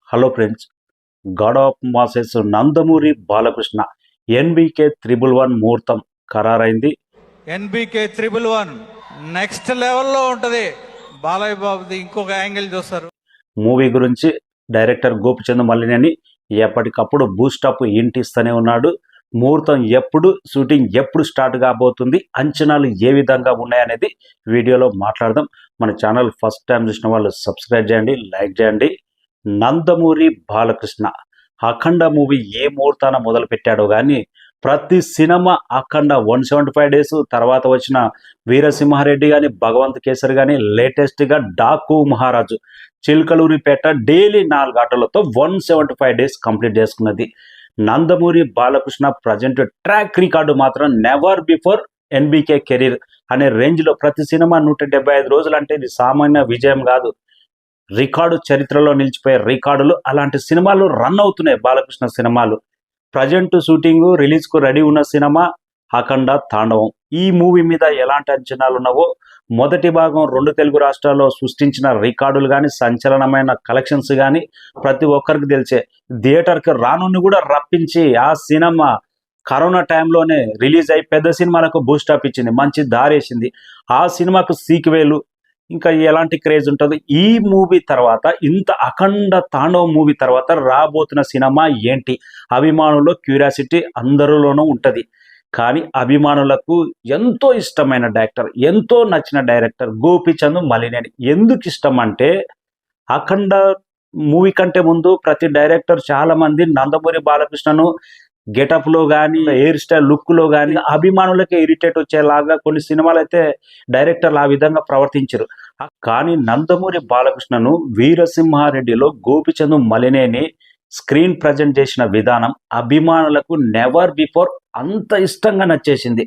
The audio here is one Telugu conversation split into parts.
Hello friends, God of masses Nandamuri Balakrishna NBK 111 ముహూర్తం ఖరారైంది. ఎన్బికే 111 నెక్స్ట్ లెవెల్లో ఉంటుంది. బాలయ్య బాబుది ఇంకొక యాంగిల్ చూస్తారు. మూవీ గురించి డైరెక్టర్ గోపిచంద్ మల్లినేని ఎప్పటికప్పుడు బూస్టప్ ఇంటిస్తూనే ఉన్నాడు. ముహూర్తం ఎప్పుడు, షూటింగ్ ఎప్పుడు స్టార్ట్ కాబోతుంది, అంచనాలు ఏ విధంగా ఉన్నాయనేది వీడియోలో మాట్లాడదాం. మన ఛానల్ ఫస్ట్ టైం చూసిన వాళ్ళు సబ్స్క్రైబ్ చేయండి, లైక్ చేయండి. నందమూరి బాలకృష్ణ అఖండ మూవీ ఏ ముహూర్తాన మొదలు పెట్టాడో కానీ ప్రతి సినిమా అఖండ 175 డేస్ తర్వాత వచ్చిన వీరసింహారెడ్డి కానీ, భగవంత్ కేసరి కానీ, లేటెస్ట్గా డాకు మహారాజు చిల్కలూరిపేట డైలీ 4 ఆటలతో 175 డేస్ కంప్లీట్ చేసుకున్నది. Nandamuri Balakrishna present track record మాత్రం నెవర్ బిఫోర్ ఎన్బికే కెరీర్ అనే రేంజ్లో ప్రతి సినిమా 175 రోజులు అంటే ఇది సామాన్య విజయం కాదు. రికార్డు చరిత్రలో నిలిచిపోయే రికార్డులు అలాంటి సినిమాలు రన్ అవుతున్నాయి. బాలకృష్ణ సినిమాలు ప్రజెంట్ షూటింగ్ రిలీజ్కు రెడీ ఉన్న సినిమా అఖండ తాండవం. ఈ మూవీ మీద ఎలాంటి అంచనాలు ఉన్నావో, మొదటి భాగం 2 తెలుగు రాష్ట్రాల్లో సృష్టించిన రికార్డులు కానీ, సంచలనమైన కలెక్షన్స్ కానీ ప్రతి ఒక్కరికి తెలిసే. థియేటర్కి రానుని కూడా రప్పించి ఆ సినిమా కరోనా టైంలోనే రిలీజ్ అయి పెద్ద సినిమాలకు బూస్టప్ ఇచ్చింది, మంచి దారేసింది. ఆ సినిమాకు సీక్వెల్ ఇంకా ఎలాంటి క్రేజ్ ఉంటుంది. ఈ మూవీ తర్వాత, ఇంత అఖండ తాండవ మూవీ తర్వాత రాబోతున్న సినిమా ఏంటి? అభిమానుల్లో క్యూరియాసిటీ అందరిలోనూ ఉంటుంది. కానీ అభిమానులకు ఎంతో ఇష్టమైన డైరెక్టర్, ఎంతో నచ్చిన డైరెక్టర్ గోపిచంద్ మల్లినేని. ఎందుకు ఇష్టం అంటే, అఖండ మూవీ కంటే ముందు ప్రతి డైరెక్టర్ చాలా మంది నందమూరి బాలకృష్ణను గెటప్లో కానీ, హెయిర్ స్టైల్ లుక్లో కానీ అభిమానులకే ఇరిటేట్ వచ్చేలాగా కొన్ని సినిమాలు అయితే డైరెక్టర్లు ఆ విధంగా ప్రవర్తించరు. కానీ నందమూరి బాలకృష్ణను వీరసింహారెడ్డిలో గోపిచంద్ మల్లినేని స్క్రీన్ ప్రజెంట్ చేసిన విధానం అభిమానులకు నెవర్ బిఫోర్ అంత ఇష్టంగా నచ్చేసింది.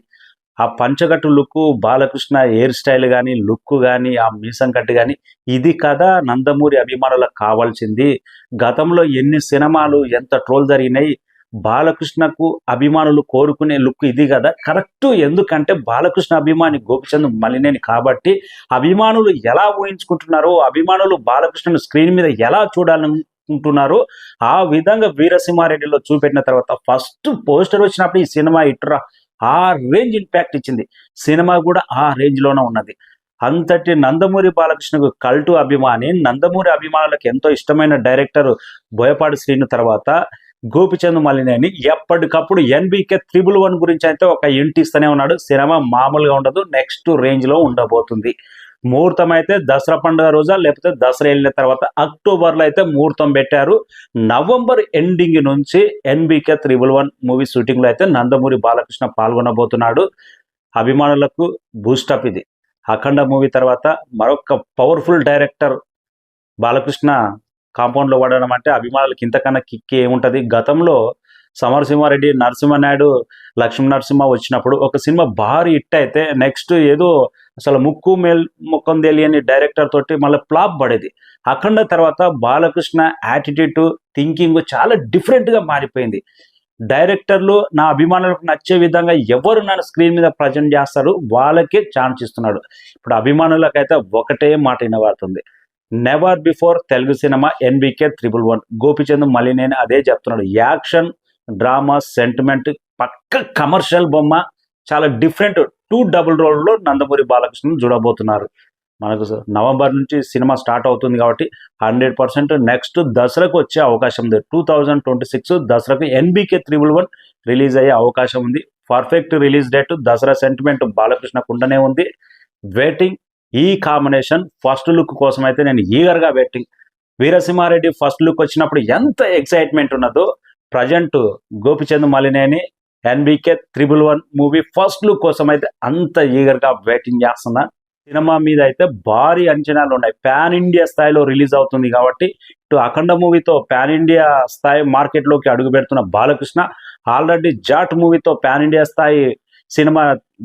ఆ పంచగట్టు లుక్, బాలకృష్ణ హెయిర్ స్టైల్ కానీ, లుక్ కానీ, ఆ మీసం కట్టు కానీ, ఇది కదా నందమూరి అభిమానులకు కావాల్సింది. గతంలో ఎన్ని సినిమాలు ఎంత ట్రోల్ జరిగినాయి, బాలకృష్ణకు అభిమానులు కోరుకునే లుక్ ఇది కదా కరెక్ట్. ఎందుకంటే బాలకృష్ణ అభిమాని గోపిచంద్ మల్లినేని కాబట్టి అభిమానులు ఎలా ఊహించుకుంటున్నారో, అభిమానులు బాలకృష్ణను స్క్రీన్ మీద ఎలా చూడాలనుకుంటున్నారో ఆ విధంగా వీరసింహారెడ్డిలో చూపెట్టిన తర్వాత ఫస్ట్ పోస్టర్ వచ్చినప్పుడు ఈ సినిమా ఇట్రా ఆ రేంజ్ ఇంపాక్ట్ ఇచ్చింది. సినిమా కూడా ఆ రేంజ్లోనే ఉన్నది. అంతటి నందమూరి బాలకృష్ణకు కల్టు అభిమాని, నందమూరి అభిమానులకు ఎంతో ఇష్టమైన డైరెక్టర్ బోయపాటి శ్రీను తర్వాత గోపిచంద్ మల్లినేని ఎప్పటికప్పుడు ఎన్బికే 111 గురించి అయితే ఒక ఇంటిస్తూనే ఉన్నాడు. సినిమా మామూలుగా ఉండదు, నెక్స్ట్ రేంజ్లో ఉండబోతుంది. ముహూర్తం అయితే దసరా పండుగ రోజా, లేకపోతే దసరా వెళ్ళిన తర్వాత అక్టోబర్లో అయితే ముహూర్తం పెట్టారు. నవంబర్ ఎండింగ్ నుంచి ఎన్బికే 111 మూవీ షూటింగ్లో అయితే నందమూరి బాలకృష్ణ పాల్గొనబోతున్నాడు. అభిమానులకు బూస్టప్ ఇది. అఖండ మూవీ తర్వాత మరొక పవర్ఫుల్ డైరెక్టర్ బాలకృష్ణ కాంపౌండ్లో పడడం అంటే అభిమానులకి ఇంతకన్నా కిక్ ఏముంటుంది. గతంలో సమరసింహారెడ్డి, నరసింహనాయుడు, లక్ష్మీ నరసింహ వచ్చినప్పుడు ఒక సినిమా భారీ హిట్ అయితే నెక్స్ట్ ఏదో అసలు ముఖం తెలియని డైరెక్టర్ తోటి మళ్ళీ ఫ్లాప్ పడేది. అఖండ తర్వాత బాలకృష్ణ యాటిట్యూడ్, థింకింగ్ చాలా డిఫరెంట్గా మారిపోయింది. డైరెక్టర్లు నా అభిమానులకు నచ్చే విధంగా ఎవరు నన్ను స్క్రీన్ మీద ప్రజెంట్ చేస్తారు వాళ్ళకే ఛాన్స్ ఇస్తున్నాడు. ఇప్పుడు అభిమానులకైతే ఒకటే మాట వినబడుతుంది, never before Telugu cinema NBK 111. Gopichand Malineni అదే చెప్తున్నాడు. యాక్షన్, డ్రామా, సెంటిమెంట్, పక్క కమర్షియల్ బొమ్మ, చాలా డిఫరెంట్ 2 డబుల్ రోల్లో నందమూరి బాలకృష్ణను చూడబోతున్నారు. మనకు నవంబర్ నుంచి సినిమా స్టార్ట్ అవుతుంది కాబట్టి 100% నెక్స్ట్ దసరాకు వచ్చే అవకాశం ఉంది. 2026 దసరాకు ఎన్బికే 111 రిలీజ్ అయ్యే అవకాశం ఉంది. Perfect release date Dussehra sentiment బాలకృష్ణకు ఉండనే ఉంది. వెయిటింగ్. ఈ కాంబినేషన్ ఫస్ట్ లుక్ కోసం అయితే నేను ఈగర్గా వెయిటింగ్. వీరసింహారెడ్డి ఫస్ట్ లుక్ వచ్చినప్పుడు ఎంత ఎక్సైట్మెంట్ ఉన్నదో, present Gopichand Malineni NBK 111 movie first look కోసం అయితే అంత ఈగర్గా వెయిటింగ్ చేస్తున్నా. సినిమా మీద అయితే భారీ అంచనాలు ఉన్నాయి. పాన్ ఇండియా స్థాయిలో రిలీజ్ అవుతుంది కాబట్టి ఇటు అఖండ మూవీతో పాన్ ఇండియా స్థాయి మార్కెట్లోకి అడుగు పెడుతున్న బాలకృష్ణ, ఆల్రెడీ జాట్ మూవీతో పాన్ ఇండియా స్థాయి సినిమా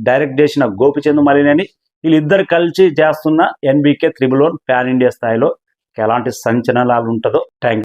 డైరెక్ట్ చేసిన గోపిచంద్ మల్లినేని, వీళ్ళిద్దరు కలిసి చేస్తున్న ఎన్బికే 111 పాన్ ఇండియా స్థాయిలో ఎలాంటి సంచలనాలు ఉంటుందో. Thank you.